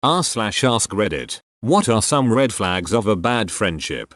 r/ask Reddit. What are some red flags of a bad friendship?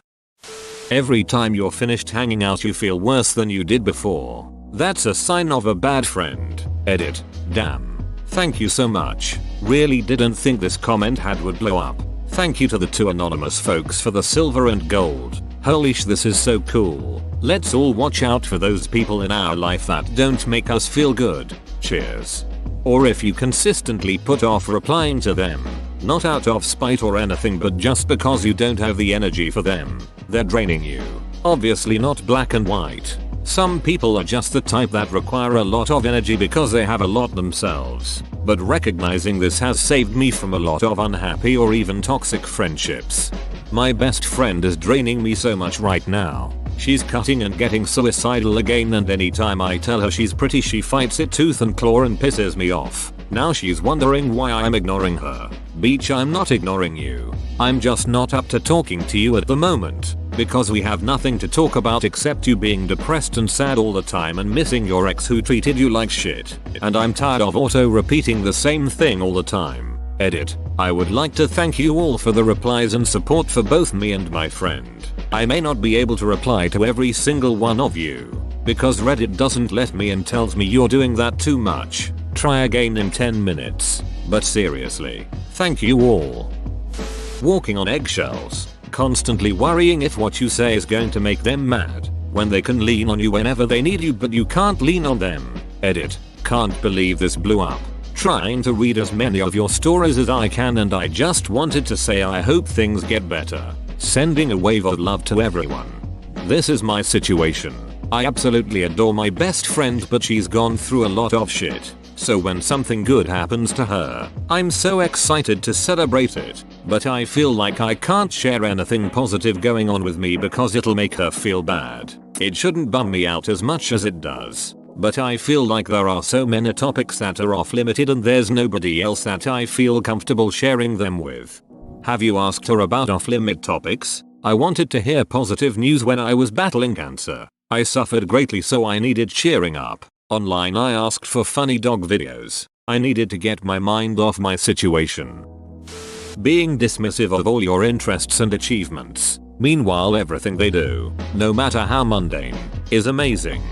Every time you're finished hanging out you feel worse than you did before. That's a sign of a bad friend. Edit. Damn. Thank you so much. Really didn't think this comment would blow up. Thank you to the 2 anonymous folks for the silver and gold. Holy sh, this is so cool. Let's all watch out for those people in our life that don't make us feel good. Cheers. Or if you consistently put off replying to them, not out of spite or anything but just because you don't have the energy for them, they're draining you. Obviously not black and white. Some people are just the type that require a lot of energy because they have a lot themselves. But recognizing this has saved me from a lot of unhappy or even toxic friendships. My best friend is draining me so much right now. She's cutting and getting suicidal again, and anytime I tell her she's pretty she fights it tooth and claw and pisses me off. Now she's wondering why I'm ignoring her. Beach, I'm not ignoring you. I'm just not up to talking to you at the moment. Because we have nothing to talk about except you being depressed and sad all the time and missing your ex who treated you like shit. And I'm tired of auto repeating the same thing all the time. Edit. I would like to thank you all for the replies and support for both me and my friend. I may not be able to reply to every single one of you, because Reddit doesn't let me and tells me you're doing that too much. Try again in 10 minutes. But seriously, thank you all. Walking on eggshells. Constantly worrying if what you say is going to make them mad, when they can lean on you whenever they need you but you can't lean on them. Edit. Can't believe this blew up. Trying to read as many of your stories as I can, and I just wanted to say I hope things get better. Sending a wave of love to everyone. This is my situation. I absolutely adore my best friend, but she's gone through a lot of shit. So when something good happens to her, I'm so excited to celebrate it. But I feel like I can't share anything positive going on with me because it'll make her feel bad. It shouldn't bum me out as much as it does. But I feel like there are so many topics that are off limits and there's nobody else that I feel comfortable sharing them with. Have you asked her about off limit topics? I wanted to hear positive news when I was battling cancer. I suffered greatly, so I needed cheering up. Online I asked for funny dog videos. I needed to get my mind off my situation. Being dismissive of all your interests and achievements. Meanwhile everything they do, no matter how mundane, is amazing.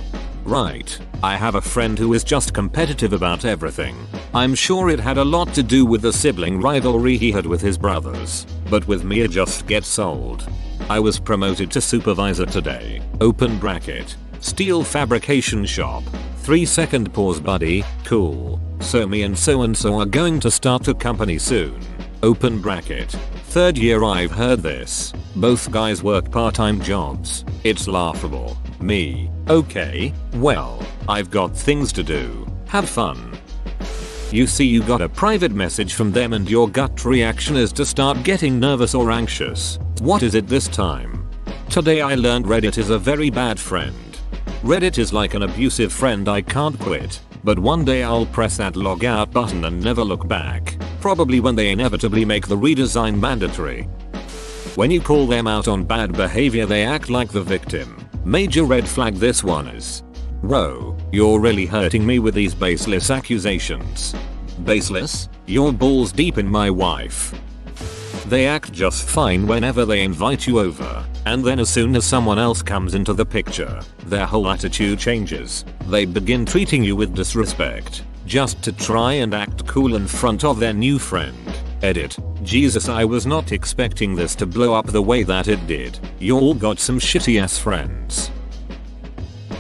Right. I have a friend who is just competitive about everything. I'm sure it had a lot to do with the sibling rivalry he had with his brothers. But with me it just gets old. I was promoted to supervisor today. Open bracket. Steel fabrication shop. 3-second pause buddy. Cool. So me and so are going to start a company soon. Open bracket. 3rd year I've heard this. Both guys work part-time jobs. It's laughable. Me. Okay, well, I've got things to do. Have fun. You see, you got a private message from them and your gut reaction is to start getting nervous or anxious. What is it this time? Today I learned Reddit is a very bad friend. Reddit is like an abusive friend I can't quit. But one day I'll press that log out button and never look back. Probably when they inevitably make the redesign mandatory. When you call them out on bad behavior they act like the victim. Major red flag this one is. Whoa, you're really hurting me with these baseless accusations. Baseless? You're balls deep in my wife. They act just fine whenever they invite you over, and then as soon as someone else comes into the picture, their whole attitude changes. They begin treating you with disrespect, just to try and act cool in front of their new friend. Edit. Jesus, I was not expecting this to blow up the way that it did. You all got some shitty ass friends.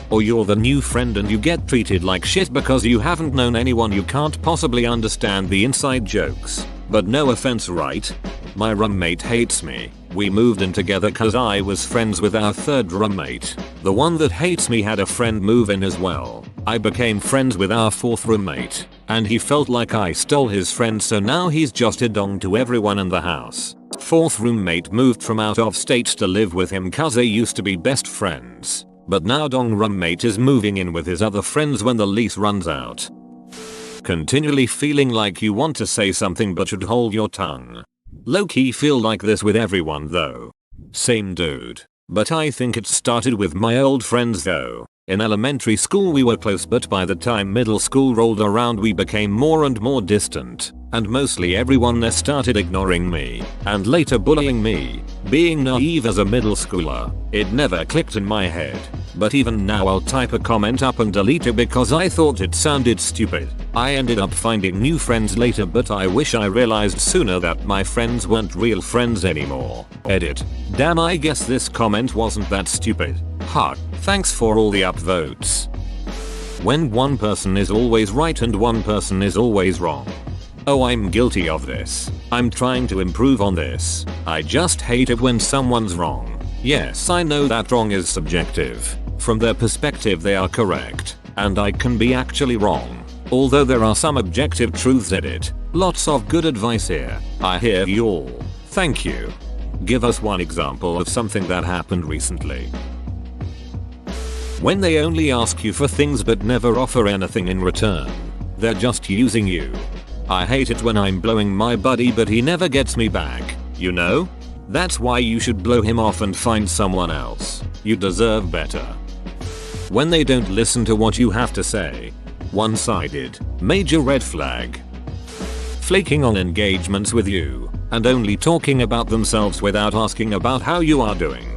Or you're the new friend and you get treated like shit because you haven't known anyone, you can't possibly understand the inside jokes. But no offense, right? My roommate hates me. We moved in together cause I was friends with our 3rd roommate. The one that hates me had a friend move in as well. I became friends with our 4th roommate, and he felt like I stole his friend, so now he's just a dong to everyone in the house. 4th roommate moved from out of state to live with him cause they used to be best friends. But now dong roommate is moving in with his other friends when the lease runs out. Continually feeling like you want to say something but should hold your tongue. Low-key feel like this with everyone though. Same dude. But I think it started with my old friends though. In elementary school we were close, but by the time middle school rolled around we became more and more distant, and mostly everyone there started ignoring me, and later bullying me. Being naive as a middle schooler, it never clicked in my head, but even now I'll type a comment up and delete it because I thought it sounded stupid. I ended up finding new friends later, but I wish I realized sooner that my friends weren't real friends anymore. Edit. Damn, I guess this comment wasn't that stupid. Ha, thanks for all the upvotes. When one person is always right and one person is always wrong. Oh, I'm guilty of this. I'm trying to improve on this. I just hate it when someone's wrong. Yes, I know that wrong is subjective. From their perspective they are correct, and I can be actually wrong. Although there are some objective truths in it. Lots of good advice here. I hear you all. Thank you. Give us one example of something that happened recently. When they only ask you for things but never offer anything in return. They're just using you. I hate it when I'm blowing my buddy but he never gets me back, you know? That's why you should blow him off and find someone else. You deserve better. When they don't listen to what you have to say. One-sided. Major red flag. Flaking on engagements with you and only talking about themselves without asking about how you are doing.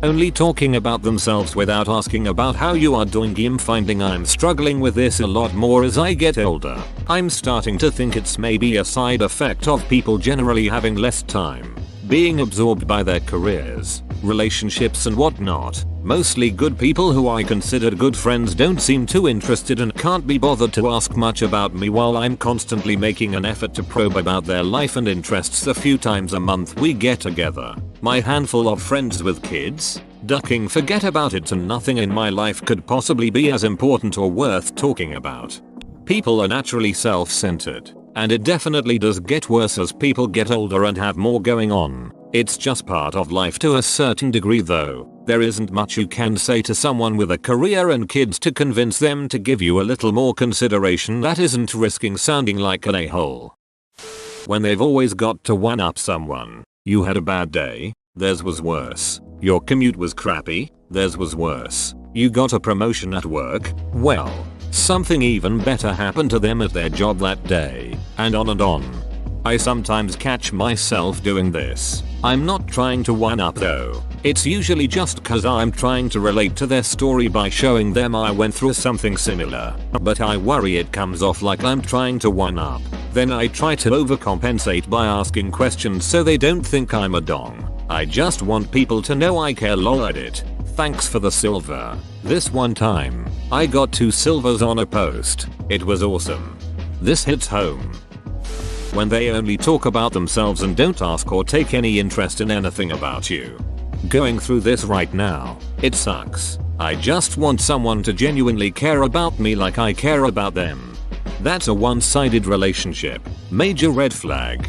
Only talking about themselves without asking about how you are doing. I'm finding I'm struggling with this a lot more as I get older. I'm starting to think it's maybe a side effect of people generally having less time, being absorbed by their careers, relationships and whatnot. Mostly good people who I considered good friends don't seem too interested and can't be bothered to ask much about me while I'm constantly making an effort to probe about their life and interests a few times a month we get together. My handful of friends with kids, ducking forget about it and nothing in my life could possibly be as important or worth talking about. People are naturally self-centered, and it definitely does get worse as people get older and have more going on. It's just part of life to a certain degree though. There isn't much you can say to someone with a career and kids to convince them to give you a little more consideration that isn't risking sounding like an a-hole. When they've always got to one-up someone. You had a bad day, theirs was worse. Your commute was crappy, theirs was worse. You got a promotion at work, well, something even better happened to them at their job that day, and on and on. I sometimes catch myself doing this. I'm not trying to one-up though. It's usually just cause I'm trying to relate to their story by showing them I went through something similar. But I worry it comes off like I'm trying to one-up. Then I try to overcompensate by asking questions so they don't think I'm a dong. I just want people to know I care. Lol. Edit. Thanks for the silver. This one time, I got 2 silvers on a post. It was awesome. This hits home. When they only talk about themselves and don't ask or take any interest in anything about you. Going through this right now. It sucks. I just want someone to genuinely care about me like I care about them. That's a one-sided relationship. Major red flag.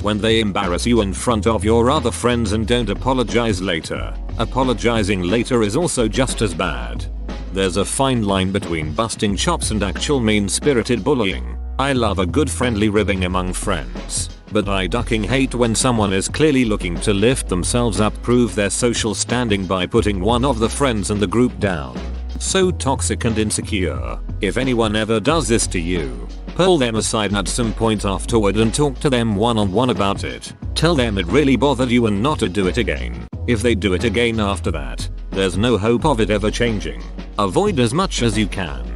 When they embarrass you in front of your other friends and don't apologize later. Apologizing later is also just as bad. There's a fine line between busting chops and actual mean-spirited bullying. I love a good friendly ribbing among friends, but I ducking hate when someone is clearly looking to lift themselves up, prove their social standing by putting one of the friends in the group down. So toxic and insecure. If anyone ever does this to you, pull them aside at some point afterward and talk to them one-on-one about it. Tell them it really bothered you and not to do it again. If they do it again after that, there's no hope of it ever changing. Avoid as much as you can.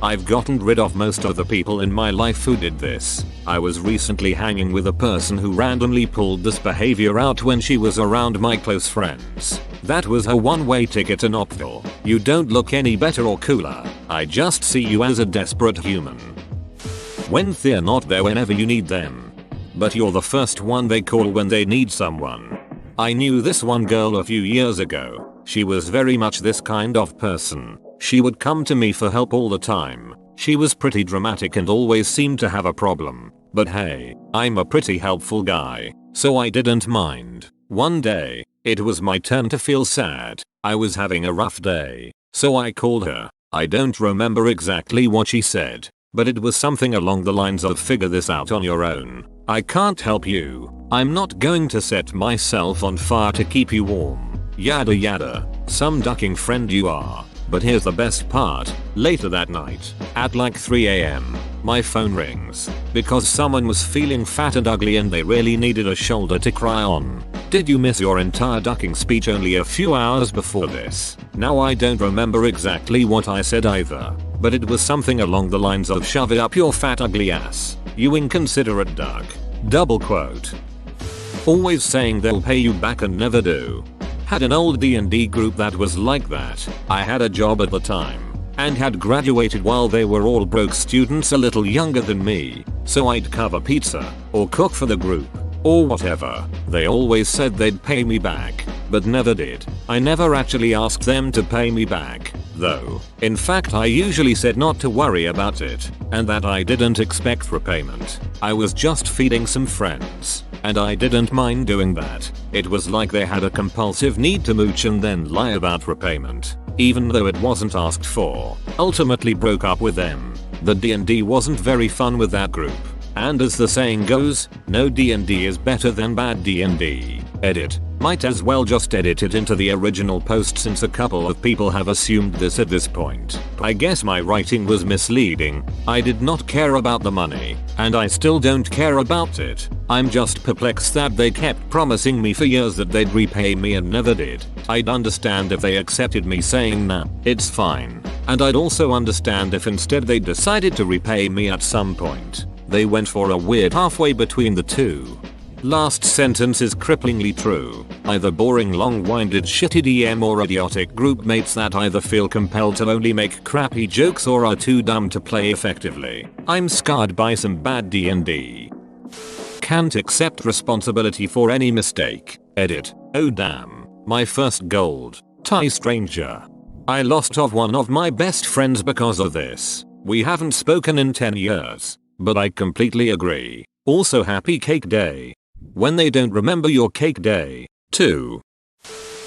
I've gotten rid of most of the people in my life who did this. I was recently hanging with a person who randomly pulled this behavior out when she was around my close friends. That was her one-way ticket to Knoxville. You don't look any better or cooler. I just see you as a desperate human. When they're not there whenever you need them, but you're the first one they call when they need someone. I knew this one girl a few years ago. She was very much this kind of person. She would come to me for help all the time. She was pretty dramatic and always seemed to have a problem. But hey, I'm a pretty helpful guy, so I didn't mind. One day, it was my turn to feel sad. I was having a rough day, so I called her. I don't remember exactly what she said, but it was something along the lines of figure this out on your own. I can't help you. I'm not going to set myself on fire to keep you warm. Yada yada. Some ducking friend you are. But here's the best part. Later that night, at like 3 AM, my phone rings because someone was feeling fat and ugly and they really needed a shoulder to cry on. Did you miss your entire ducking speech only a few hours before this? Now I don't remember exactly what I said either, but it was something along the lines of shove it up your fat ugly ass, you inconsiderate duck. Double quote. Always saying they'll pay you back and never do. Had an old D&D group that was like that. I had a job at the time and had graduated while they were all broke students a little younger than me, so I'd cover pizza or cook for the group or whatever. They always said they'd pay me back, but never did. I never actually asked them to pay me back, though. In fact, I usually said not to worry about it and that I didn't expect repayment. I was just feeding some friends, and I didn't mind doing that. It was like they had a compulsive need to mooch and then lie about repayment, even though it wasn't asked for. Ultimately broke up with them. The D&D wasn't very fun with that group. And as the saying goes, no D&D is better than bad D&D. Edit. Might as well just edit it into the original post since a couple of people have assumed this at this point. I guess my writing was misleading. I did not care about the money, and I still don't care about it. I'm just perplexed that they kept promising me for years that they'd repay me and never did. I'd understand if they accepted me saying nah, it's fine. And I'd also understand if instead they decided to repay me at some point. They went for a weird halfway between the two. Last sentence is cripplingly true. Either boring long-winded shitty DM or idiotic group mates that either feel compelled to only make crappy jokes or are too dumb to play effectively. I'm scarred by some bad D&D. Can't accept responsibility for any mistake. Edit. Oh damn. My first gold. Tie stranger. I lost of one of my best friends because of this. We haven't spoken in 10 years. But I completely agree. Also happy cake day. When they don't remember your cake day. 2.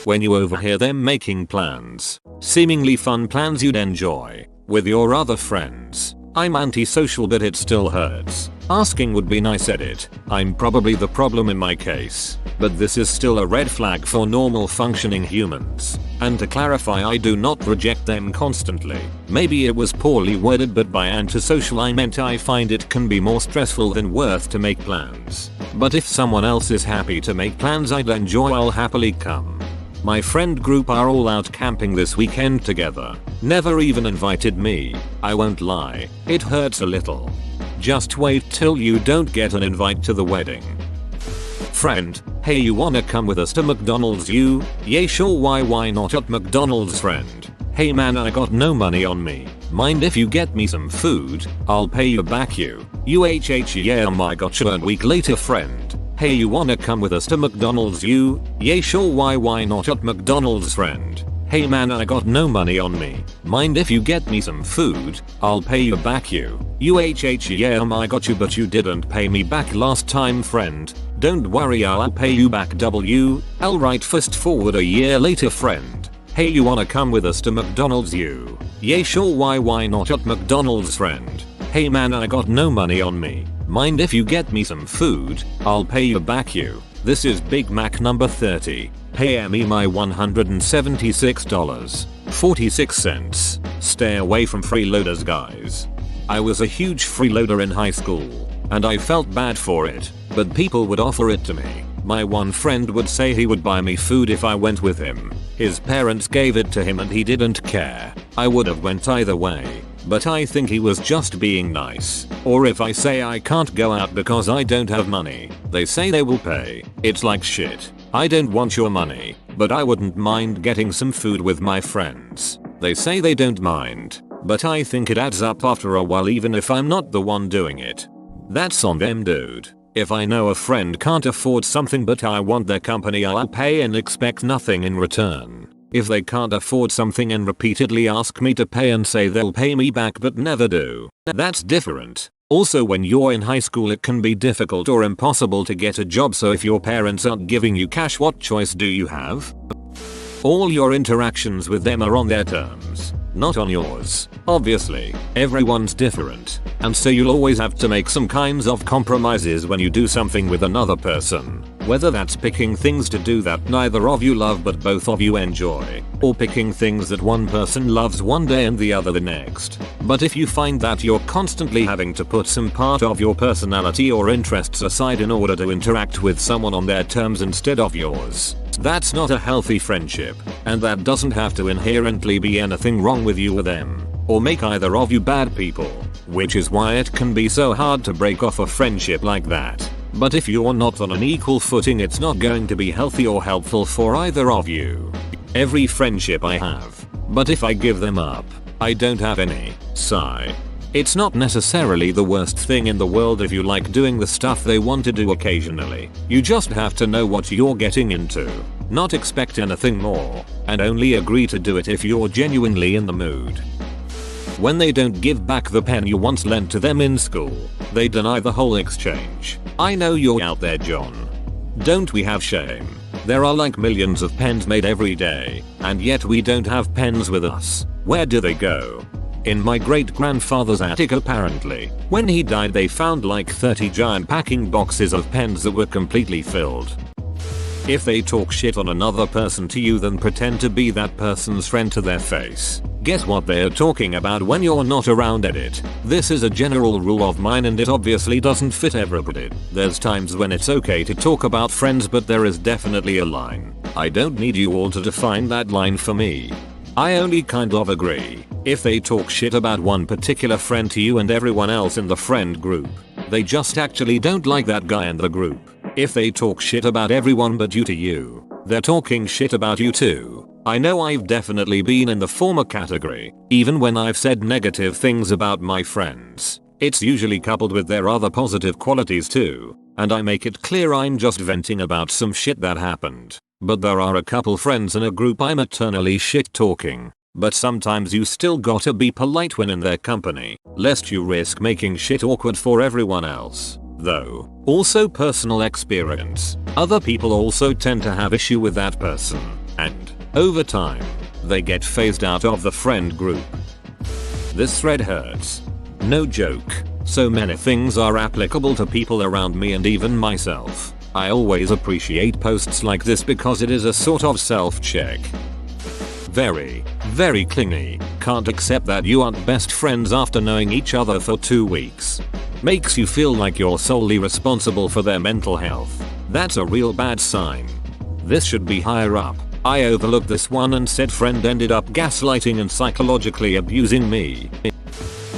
When you overhear them making plans, seemingly fun plans you'd enjoy, with your other friends. I'm antisocial but it still hurts. Asking would be nice. Edit. I'm probably the problem in my case, but this is still a red flag for normal functioning humans. And to clarify, I do not reject them constantly. Maybe it was poorly worded, but by antisocial I meant I find it can be more stressful than worth to make plans. But if someone else is happy to make plans I'd enjoy, I'll happily come. My friend group are all out camping this weekend together. Never even invited me. I won't lie, it hurts a little. Just wait till you don't get an invite to the wedding. Friend, hey, you wanna come with us to McDonald's? You? Yeah, sure, why not at McDonald's? Friend, hey man, I got no money on me. Mind if you get me some food? I'll pay you back. You yeah, my gotcha. A week later. Friend, hey, you wanna come with us to McDonald's? You? Yeah, sure, why not at McDonald's? Friend, hey man, I got no money on me. Mind if you get me some food? I'll pay you back. You yeah, I got you, but you didn't pay me back last time. Friend, don't worry, I'll pay you back. I'll write fast forward a year later. Friend, hey, you wanna come with us to McDonald's? You? Yeah, sure, why not at McDonald's? Friend, hey man, I got no money on me. Mind if you get me some food? I'll pay you back. You. This is Big Mac number 30. Pay me my $176.46. Stay away from freeloaders, guys. I was a huge freeloader in high school, and I felt bad for it, but people would offer it to me. My one friend would say he would buy me food if I went with him. His parents gave it to him and he didn't care. I would have went either way, but I think he was just being nice. Or if I say I can't go out because I don't have money, they say they will pay. It's like shit. I don't want your money, but I wouldn't mind getting some food with my friends. They say they don't mind, but I think it adds up after a while even if I'm not the one doing it. That's on them, dude. If I know a friend can't afford something but I want their company, I'll pay and expect nothing in return. If they can't afford something and repeatedly ask me to pay and say they'll pay me back but never do, that's different. Also, when you're in high school it can be difficult or impossible to get a job, so if your parents aren't giving you cash, what choice do you have? All your interactions with them are on their terms, not on yours. Obviously, everyone's different, and so you'll always have to make some kinds of compromises when you do something with another person. Whether that's picking things to do that neither of you love but both of you enjoy, or picking things that one person loves one day and the other the next. But if you find that you're constantly having to put some part of your personality or interests aside in order to interact with someone on their terms instead of yours, that's not a healthy friendship, and that doesn't have to inherently be anything wrong with you or them, or make either of you bad people, which is why it can be so hard to break off a friendship like that. But if you're not on an equal footing, it's not going to be healthy or helpful for either of you. Every friendship I have, but if I give them up, I don't have any. Sigh. It's not necessarily the worst thing in the world if you like doing the stuff they want to do occasionally. You just have to know what you're getting into, not expect anything more, and only agree to do it if you're genuinely in the mood. When they don't give back the pen you once lent to them in school, they deny the whole exchange. I know you're out there, John. Don't we have shame? There are like millions of pens made every day, and yet we don't have pens with us. Where do they go? In my great grandfather's attic apparently. When he died they found like 30 giant packing boxes of pens that were completely filled. If they talk shit on another person to you, then pretend to be that person's friend to their face. Guess what they're talking about when you're not around? Edit. This is a general rule of mine and it obviously doesn't fit everybody. There's times when it's okay to talk about friends, but there is definitely a line. I don't need you all to define that line for me. I only kind of agree. If they talk shit about one particular friend to you and everyone else in the friend group, they just actually don't like that guy in the group. If they talk shit about everyone but you to you, they're talking shit about you too. I know I've definitely been in the former category, even when I've said negative things about my friends. It's usually coupled with their other positive qualities too, and I make it clear I'm just venting about some shit that happened. But there are a couple friends in a group I'm eternally shit talking. But sometimes you still gotta be polite when in their company, lest you risk making shit awkward for everyone else. Though, also personal experience, other people also tend to have issue with that person, and, over time, they get phased out of the friend group. This thread hurts. No joke. So many things are applicable to people around me and even myself. I always appreciate posts like this because it is a sort of self-check. Very, very clingy. Can't accept that you aren't best friends after knowing each other for 2 weeks. Makes you feel like you're solely responsible for their mental health. That's a real bad sign. This should be higher up. I overlooked this one and said friend ended up gaslighting and psychologically abusing me.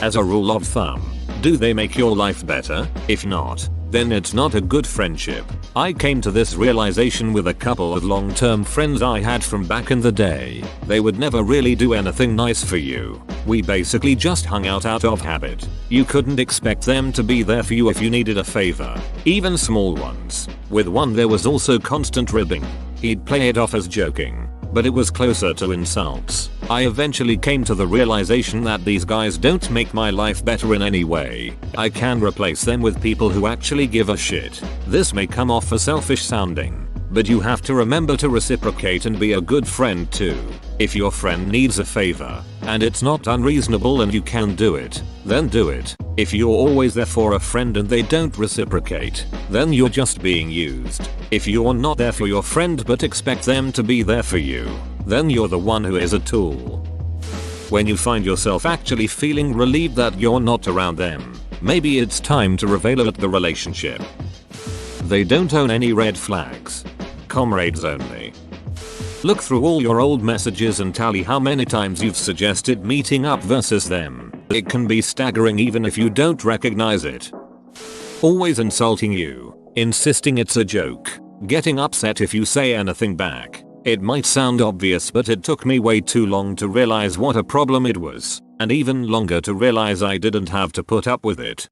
As a rule of thumb, do they make your life better? If not, then it's not a good friendship. I came to this realization with a couple of long-term friends I had from back in the day. They would never really do anything nice for you. We basically just hung out of habit. You couldn't expect them to be there for you if you needed a favor, even small ones. With one there was also constant ribbing. He'd play it off as joking, but it was closer to insults. I eventually came to the realization that these guys don't make my life better in any way. I can replace them with people who actually give a shit. This may come off as selfish sounding, but you have to remember to reciprocate and be a good friend too. If your friend needs a favor, and it's not unreasonable and you can do it, then do it. If you're always there for a friend and they don't reciprocate, then you're just being used. If you're not there for your friend but expect them to be there for you, then you're the one who is a tool. When you find yourself actually feeling relieved that you're not around them, maybe it's time to reveal the relationship. They don't own any red flags. Comrades only. Look through all your old messages and tally how many times you've suggested meeting up versus them. It can be staggering even if you don't recognize it. Always insulting you, insisting it's a joke, getting upset if you say anything back. It might sound obvious, but it took me way too long to realize what a problem it was, and even longer to realize I didn't have to put up with it.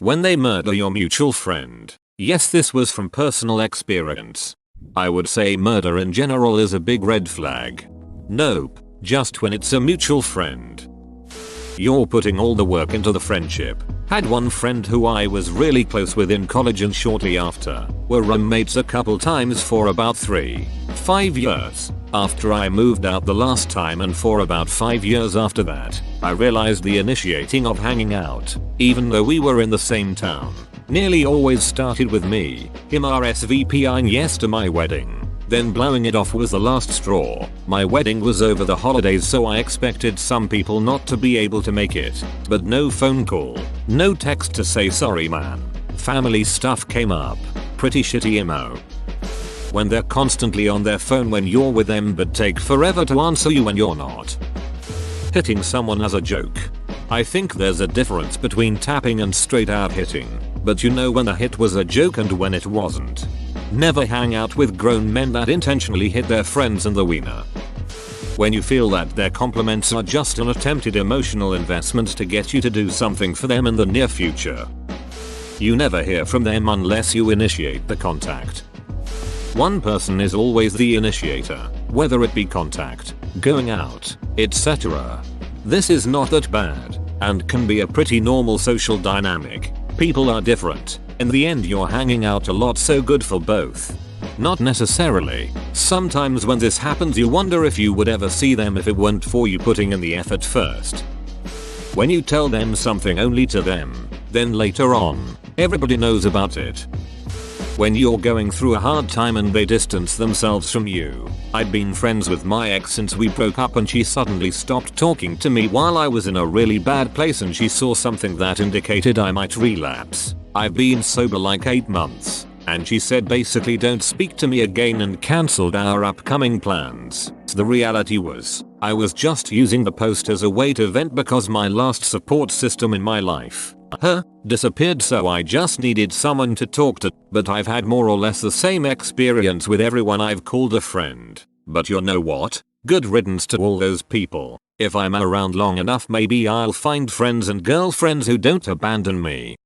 When they murder your mutual friend. Yes, this was from personal experience. I would say murder in general is a big red flag. Nope, just when it's a mutual friend. You're putting all the work into the friendship. Had one friend who I was really close with in college and shortly after, were roommates a couple times for about 3-5 years. After I moved out the last time and for about 5 years after that, I realized the initiating of hanging out, even though we were in the same town, nearly always started with me, him RSVPing yes to my wedding. Then blowing it off was the last straw. My wedding was over the holidays, so I expected some people not to be able to make it. But no phone call, no text to say sorry man. Family stuff came up. Pretty shitty emo. When they're constantly on their phone when you're with them but take forever to answer you when you're not. Hitting someone as a joke. I think there's a difference between tapping and straight out hitting, but you know when the hit was a joke and when it wasn't. Never hang out with grown men that intentionally hit their friends in the wiener. When you feel that their compliments are just an attempted emotional investment to get you to do something for them in the near future. You never hear from them unless you initiate the contact. One person is always the initiator, whether it be contact, going out, etc. This is not that bad, and can be a pretty normal social dynamic. People are different. In the end you're hanging out a lot, so good for both. Not necessarily. Sometimes when this happens you wonder if you would ever see them if it weren't for you putting in the effort first. When you tell them something only to them, then later on, everybody knows about it. When you're going through a hard time and they distance themselves from you. I'd been friends with my ex since we broke up and she suddenly stopped talking to me while I was in a really bad place and she saw something that indicated I might relapse. I've been sober like 8 months. And she said basically don't speak to me again and cancelled our upcoming plans. The reality was, I was just using the post as a way to vent because my last support system in my life disappeared, so I just needed someone to talk to, but I've had more or less the same experience with everyone I've called a friend. But you know what? Good riddance to all those people. If I'm around long enough maybe I'll find friends and girlfriends who don't abandon me.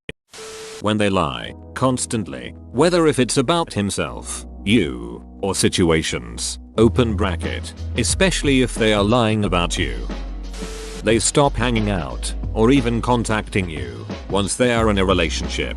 When they lie, constantly, whether if it's about himself, you, or situations, open bracket, especially if they are lying about you. They stop hanging out, or even contacting you, once they are in a relationship.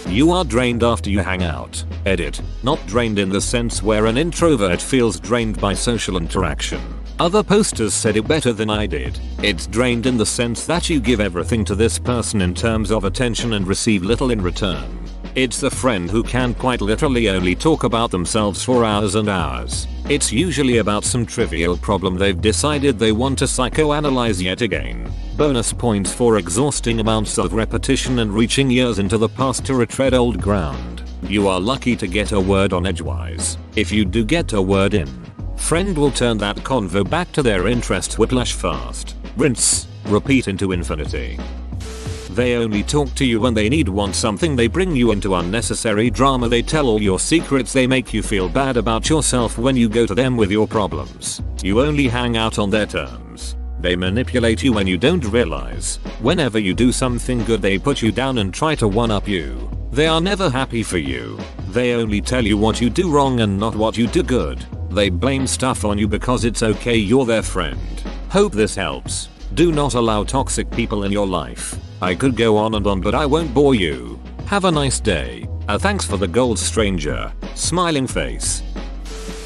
You are drained after you hang out, edit, not drained in the sense where an introvert feels drained by social interaction. Other posters said it better than I did. It's drained in the sense that you give everything to this person in terms of attention and receive little in return. It's the friend who can quite literally only talk about themselves for hours and hours. It's usually about some trivial problem they've decided they want to psychoanalyze yet again. Bonus points for exhausting amounts of repetition and reaching years into the past to retread old ground. You are lucky to get a word on edgewise. If you do get a word in, friend will turn that convo back to their interest whiplash fast. Rinse, repeat into infinity. They only talk to you when they want something, they bring you into unnecessary drama, they tell all your secrets, they make you feel bad about yourself when you go to them with your problems. You only hang out on their terms. They manipulate you when you don't realize. Whenever you do something good they put you down and try to one-up you. They are never happy for you. They only tell you what you do wrong and not what you do good. They blame stuff on you because it's okay, you're their friend. Hope this helps. Do not allow toxic people in your life. I could go on and on but I won't bore you. Have a nice day. Thanks for the gold stranger. Smiling face.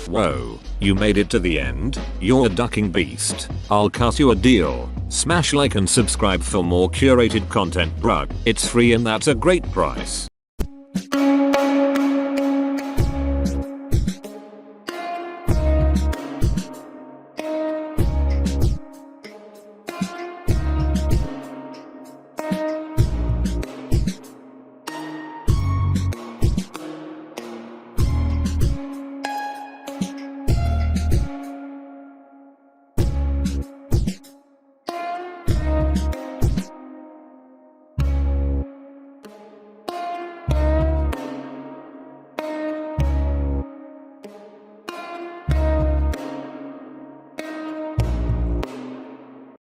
Whoa, you made it to the end? You're a ducking beast. I'll cut you a deal. Smash like and subscribe for more curated content, bruh. It's free and that's a great price.